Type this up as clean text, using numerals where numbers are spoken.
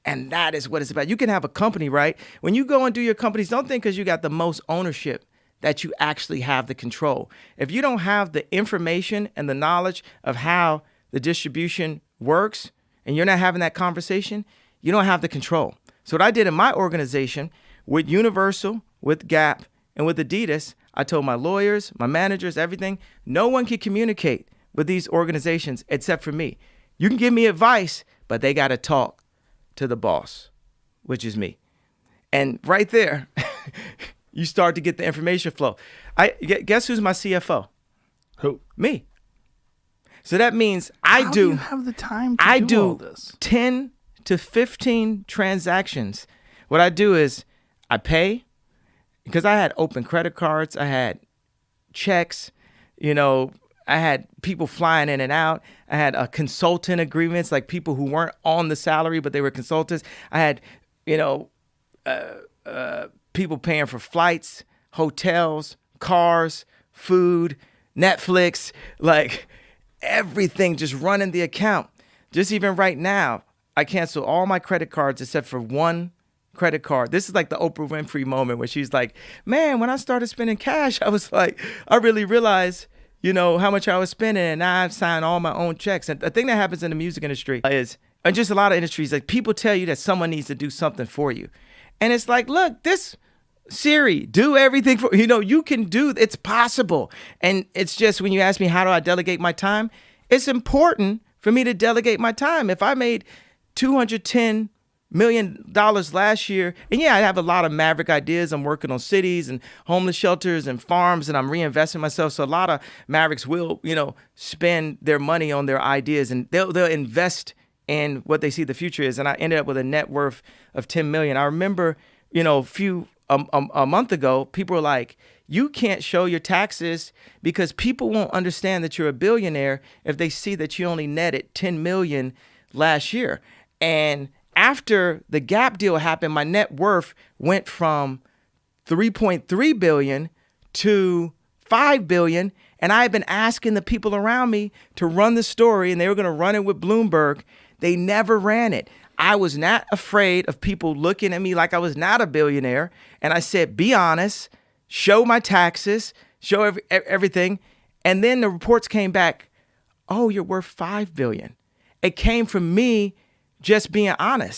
And that is what it's about. You can have a company, right? When you go and do your companies, don't think because you got the most ownership that you actually have the control. If you don't have the information and the knowledge of how the distribution works, and you're not having that conversation, you don't have the control. So what I did in my organization with Universal, with Gap, and with Adidas, I told my lawyers, my managers, everything, no one can communicate with these organizations except for me. You can give me advice, but they got to talk to the boss, which is me. And right there, you start to get the information flow. Guess who's my CFO? Who? Me. So that means How do you have the time to do all this? 10 to 15 transactions. What I do is I pay, because I had open credit cards, I had checks, I had people flying in and out. I had consultant agreements, like people who weren't on the salary, but they were consultants. I had, people paying for flights, hotels, cars, food, Netflix, like everything just running the account. Just even right now, I canceled all my credit cards except for one credit card. This is like the Oprah Winfrey moment where she's like, man, when I started spending cash, I was like, I really realized, how much I was spending, and now I've signed all my own checks. And the thing that happens in the music industry is, and just a lot of industries, like people tell you that someone needs to do something for you. And it's like, look, this Siri, do everything for, you can do, it's possible. And it's just, when you ask me, how do I delegate my time? It's important for me to delegate my time. If I made $210 million last year, and yeah, I have a lot of maverick ideas. I'm working on cities and homeless shelters and farms, and I'm reinvesting myself. So a lot of mavericks will, spend their money on their ideas, and they'll invest in what they see the future is. And I ended up with a net worth of 10 million. I remember, a month ago, people were like, you can't show your taxes because people won't understand that you're a billionaire if they see that you only netted 10 million last year. And after the Gap deal happened, my net worth went from 3.3 billion to 5 billion. And I had been asking the people around me to run the story, and they were going to run it with Bloomberg. They never ran it. I was not afraid of people looking at me like I was not a billionaire. And I said, be honest, show my taxes, show everything. And then the reports came back, oh, you're worth 5 billion. It came from me just being honest.